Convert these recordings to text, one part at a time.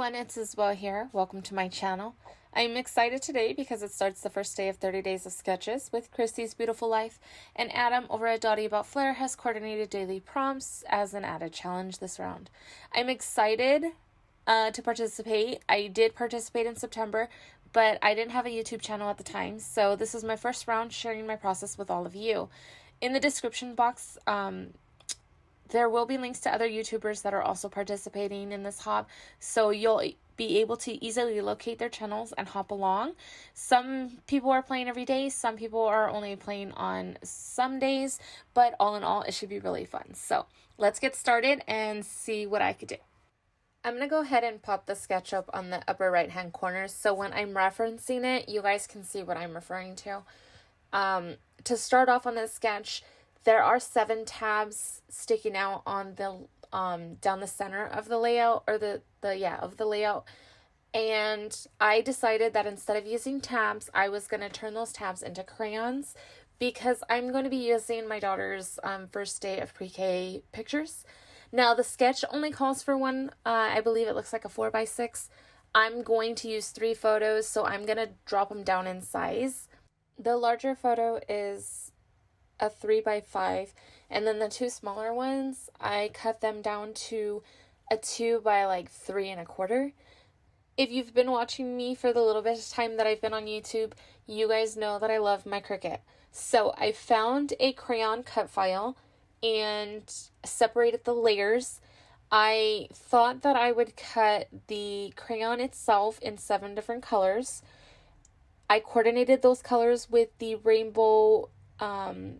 everyone, it's Izzibel here. Welcome to my channel. I'm excited today because it starts the first day of 30 Days of Sketches with Christy's Beautiful Life, and Adam over at Dottie About Flair has coordinated daily prompts as an added challenge this round. I'm excited to participate. I did participate in September, but I didn't have a YouTube channel at the time, so this is my first round sharing my process with all of you. In the description box, there will be links to other YouTubers that are also participating in this hop, so you'll be able to easily locate their channels and hop along. Some people are playing every day, some people are only playing on some days, but all in all, it should be really fun. So let's get started and see what I could do. I'm going to go ahead and pop the sketch up on the upper right hand corner, so when I'm referencing it, you guys can see what I'm referring to. To start off on this sketch, there are 7 tabs sticking out on the down the center of the layout, or the layout. And I decided that instead of using tabs, I was going to turn those tabs into crayons because I'm going to be using my daughter's first day of pre-K pictures. Now the sketch only calls for one. I believe it looks like a 4x6. I'm going to use 3 photos, so I'm going to drop them down in size. The larger photo is a 3x5, and then the 2 smaller ones, I cut them down to a 2 by like 3 1/4. If you've been watching me for the little bit of time that I've been on YouTube, you guys know that I love my Cricut. So I found a crayon cut file and separated the layers. I thought that I would cut the crayon itself in 7 different colors. I coordinated those colors with the rainbow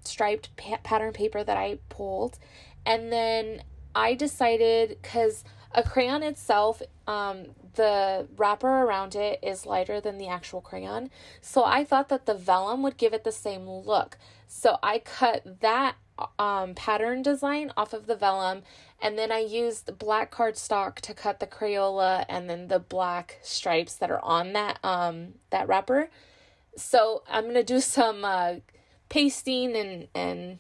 striped pattern paper that I pulled, and then I decided, because a crayon itself, the wrapper around it is lighter than the actual crayon, so I thought that the vellum would give it the same look. So I cut that pattern design off of the vellum, and then I used black cardstock to cut the Crayola and then the black stripes that are on that that wrapper. So I'm gonna do some pasting and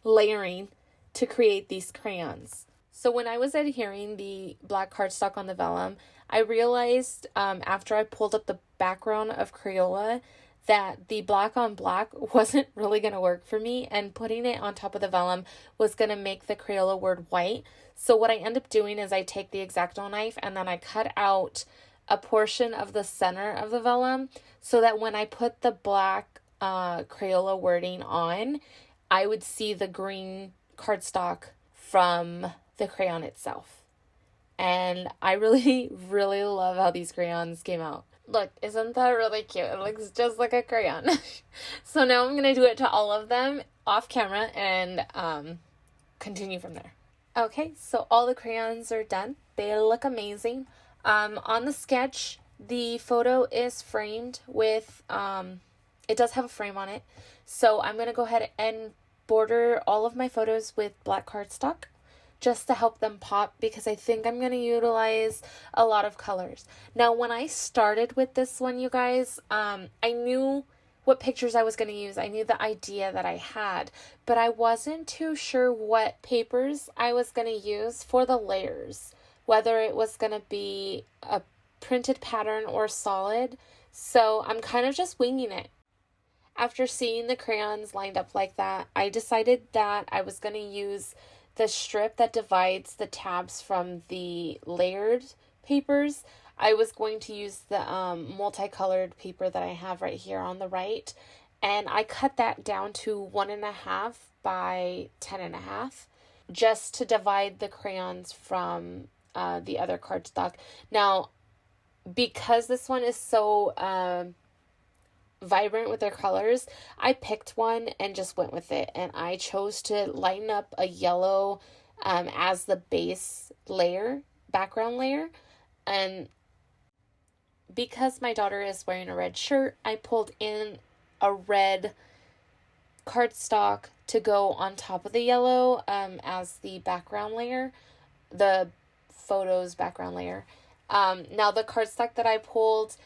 layering to create these crayons. So when I was adhering the black cardstock on the vellum, I realized after I pulled up the background of Crayola that the black on black wasn't really going to work for me, and putting it on top of the vellum was going to make the Crayola word white. So what I end up doing is I take the X-Acto knife and then I cut out a portion of the center of the vellum so that when I put the black Crayola wording on, I would see the green cardstock from the crayon itself. And I really love how these crayons came out. Look, isn't that really cute? It looks just like a crayon. So now I'm going to do it to all of them off camera and continue from there. Okay, so all the crayons are done. They look amazing. On the sketch, the photo is framed with, it does have a frame on it. So I'm going to go ahead and border all of my photos with black cardstock just to help them pop, because I think I'm going to utilize a lot of colors. Now, when I started with this one, you guys, I knew what pictures I was going to use. I knew the idea that I had, but I wasn't too sure what papers I was going to use for the layers, whether it was going to be a printed pattern or solid. So I'm kind of just winging it. After seeing the crayons lined up like that, I decided that I was going to use the strip that divides the tabs from the layered papers. I was going to use the multicolored paper that I have right here on the right, and I cut that down to 1.5 by 10.5 just to divide the crayons from the other cardstock. Now, because this one is so vibrant with their colors, I picked one and just went with it, and I chose to lighten up a yellow as the base layer, background layer. And because my daughter is wearing a red shirt, I pulled in a red cardstock to go on top of the yellow as the background layer, the photo's background layer. Now the cardstock that I pulled,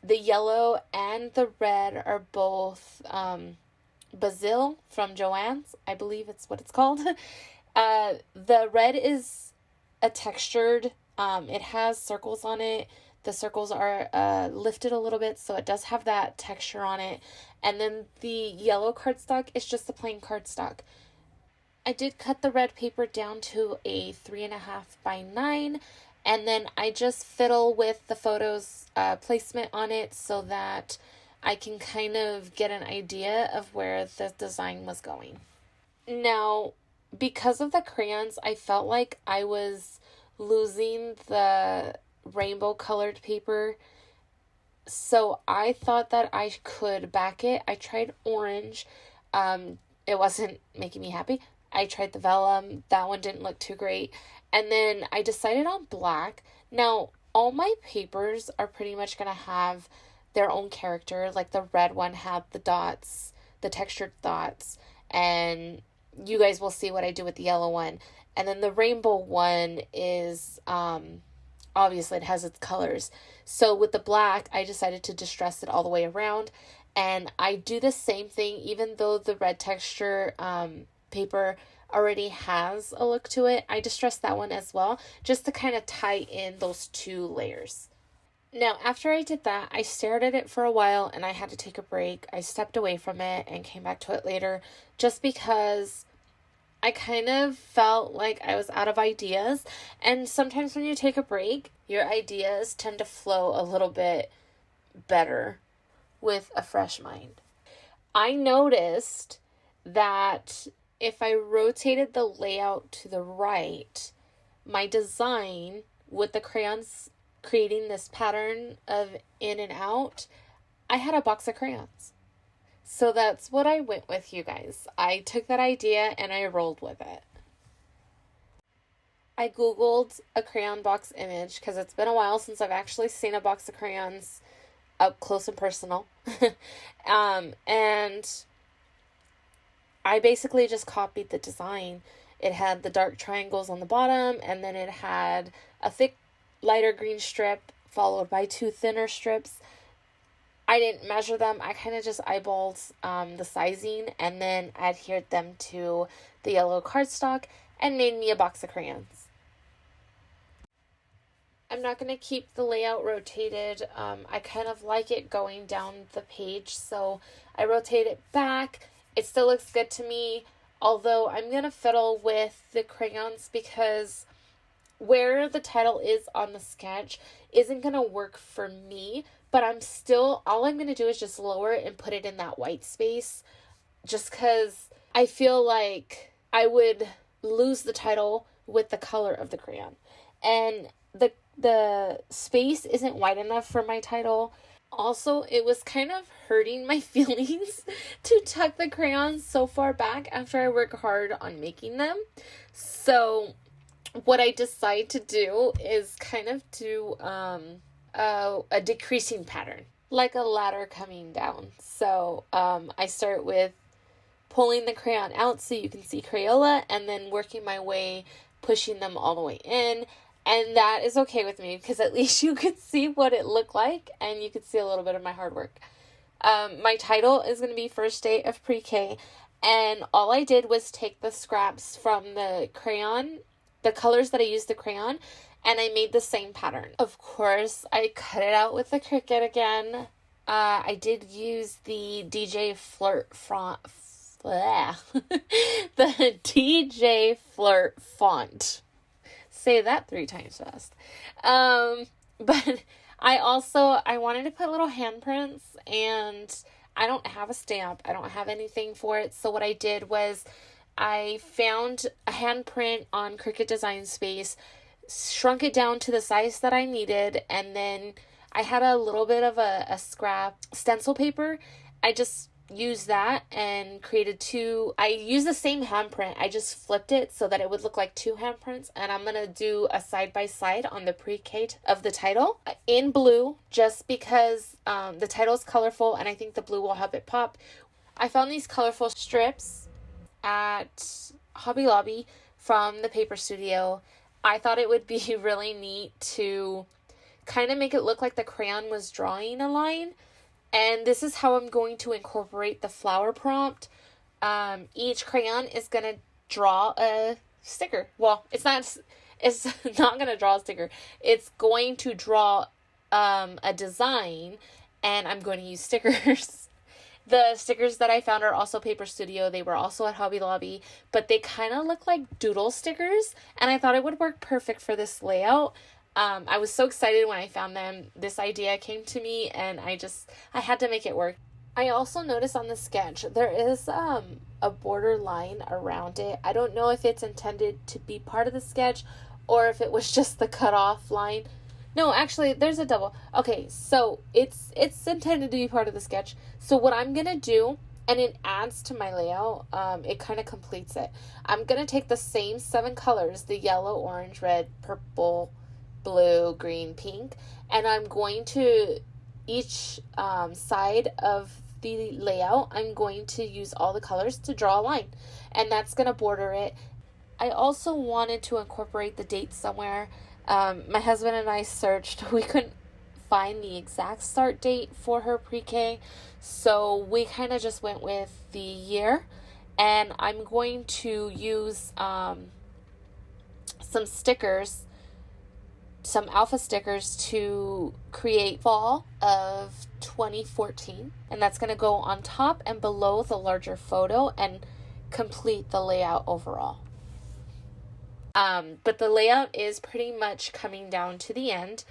the yellow and the red are both Basil from Joann's. I believe it's what it's called. The red is a textured It has circles on it. The circles are lifted a little bit, so it does have that texture on it. And then the yellow cardstock is just the plain cardstock. I did cut the red paper down to a 3.5 by 9, and then I just fiddle with the photos placement on it so that I can kind of get an idea of where the design was going. Now, because of the crayons, I felt like I was losing the rainbow colored paper, so I thought that I could back it. I tried orange. It wasn't making me happy. I tried the vellum. That one didn't look too great. And then I decided on black. Now, all my papers are pretty much going to have their own character. Like the red one had the dots, the textured dots, and you guys will see what I do with the yellow one. And then the rainbow one is, obviously it has its colors. So with the black, I decided to distress it all the way around. And I do the same thing, even though the red texture paper already has a look to it. I distress that one as well, just to kind of tie in those two layers. Now, after I did that, I stared at it for a while and I had to take a break. I stepped away from it and came back to it later just because I kind of felt like I was out of ideas. And sometimes when you take a break, your ideas tend to flow a little bit better with a fresh mind. I noticed that if I rotated the layout to the right, my design with the crayons creating this pattern of in and out, I had a box of crayons. So that's what I went with, you guys. I took that idea and I rolled with it. I Googled a crayon box image because it's been a while since I've actually seen a box of crayons up close and personal. And I basically just copied the design. It had the dark triangles on the bottom, and then it had a thick lighter green strip followed by 2 thinner strips. I didn't measure them. I kind of just eyeballed the sizing and then adhered them to the yellow cardstock and made me a box of crayons. I'm not going to keep the layout rotated. I kind of like it going down the page, so I rotate it back. It still looks good to me, although I'm going to fiddle with the crayons because where the title is on the sketch isn't going to work for me, but all I'm going to do is just lower it and put it in that white space, just because I feel like I would lose the title with the color of the crayon. And the space isn't wide enough for my title. Also, it was kind of hurting my feelings to tuck the crayons so far back after I work hard on making them. So what I decide to do is kind of do a decreasing pattern, like a ladder coming down. So I start with pulling the crayon out so you can see Crayola, and then working my way, pushing them all the way in. And that is okay with me because at least you could see what it looked like and you could see a little bit of my hard work. My title is going to be First Day of Pre-K, and all I did was take the scraps from the crayon, the colors that I used the crayon, and I made the same pattern. Of course, I cut it out with the Cricut again. I did use the DJ Flirt font. The DJ Flirt font. Say that 3 times fast. But I wanted to put little handprints, and I don't have a stamp. I don't have anything for it. So what I did was I found a handprint on Cricut Design Space, shrunk it down to the size that I needed, and then I had a little bit of a scrap stencil paper. I just used that and created 2. I used the same handprint. I just flipped it so that it would look like 2 handprints, and I'm gonna do a side-by-side on the pre-K of the title in blue, just because the title is colorful and I think the blue will help it pop. I found these colorful strips at Hobby Lobby from the Paper Studio. I thought it would be really neat to kind of make it look like the crayon was drawing a line. And this is how I'm going to incorporate the flower prompt. Each crayon is going to draw a sticker. Well, it's not It's not going to draw a sticker. It's going to draw a design, and I'm going to use stickers. The stickers that I found are also Paper Studio. They were also at Hobby Lobby, but they kind of look like doodle stickers, and I thought it would work perfect for this layout. I was so excited when I found them. This idea came to me, and I had to make it work. I also noticed on the sketch, there is a border line around it. I don't know if it's intended to be part of the sketch or if it was just the cutoff line. No, actually, there's a double. Okay, so it's intended to be part of the sketch. So what I'm going to do, and it adds to my layout, it kind of completes it. I'm going to take the same 7 colors, the yellow, orange, red, purple, blue, green, pink, and I'm going to, each side of the layout, I'm going to use all the colors to draw a line, and that's going to border it. I also wanted to incorporate the date somewhere. My husband and I searched. We couldn't find the exact start date for her pre-K, so we kind of just went with the year, and I'm going to use some stickers, some alpha stickers to create fall of 2014, and that's going to go on top and below the larger photo and complete the layout overall. But the layout is pretty much coming down to the end.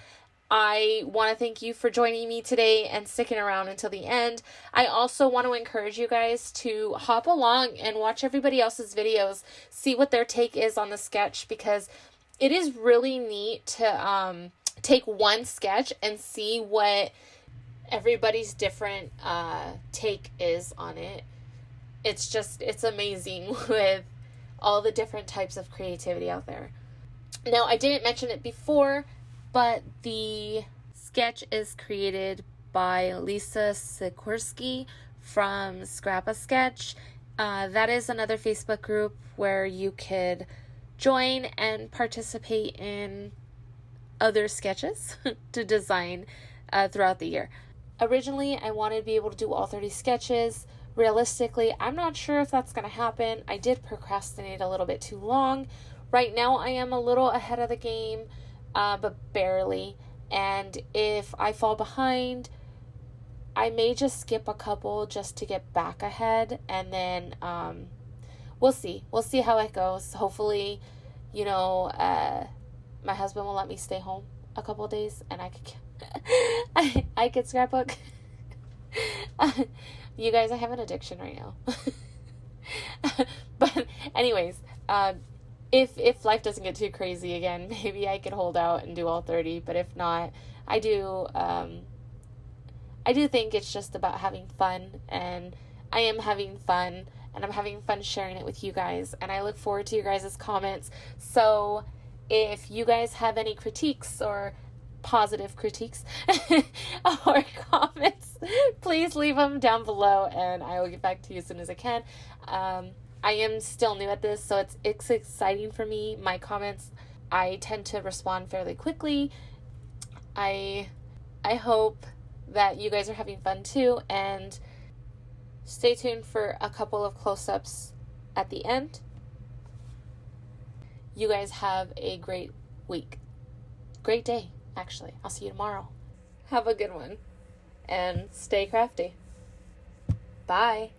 I want to thank you for joining me today and sticking around until the end. I also want to encourage you guys to hop along and watch everybody else's videos, see what their take is on the sketch, because it is really neat to take one sketch and see what everybody's different take is on it. It's amazing with all the different types of creativity out there. Now, I didn't mention it before, but the sketch is created by Lisa Sikorsky from Scrap a Sketch. That is another Facebook group where you could join and participate in other sketches to design throughout the year. Originally, I wanted to be able to do all 30 sketches. Realistically, I'm not sure if that's going to happen. I did procrastinate a little bit too long. Right now, I am a little ahead of the game, but barely. And if I fall behind, I may just skip a couple just to get back ahead. And then we'll see. We'll see how it goes. Hopefully, my husband will let me stay home a couple of days and I could scrapbook. You guys, I have an addiction right now. But anyways, if life doesn't get too crazy again, maybe I could hold out and do all 30. But if not, I do think it's just about having fun, and I am having fun, and I'm having fun sharing it with you guys, and I look forward to your guys' comments. So if you guys have any critiques or positive critiques or comments, please leave them down below, and I will get back to you as soon as I can. I am still new at this, so it's exciting for me. My comments, I tend to respond fairly quickly. I hope that you guys are having fun too, and stay tuned for a couple of close-ups at the end. You guys have a great week. Great day, actually. I'll see you tomorrow. Have a good one, and stay crafty. Bye.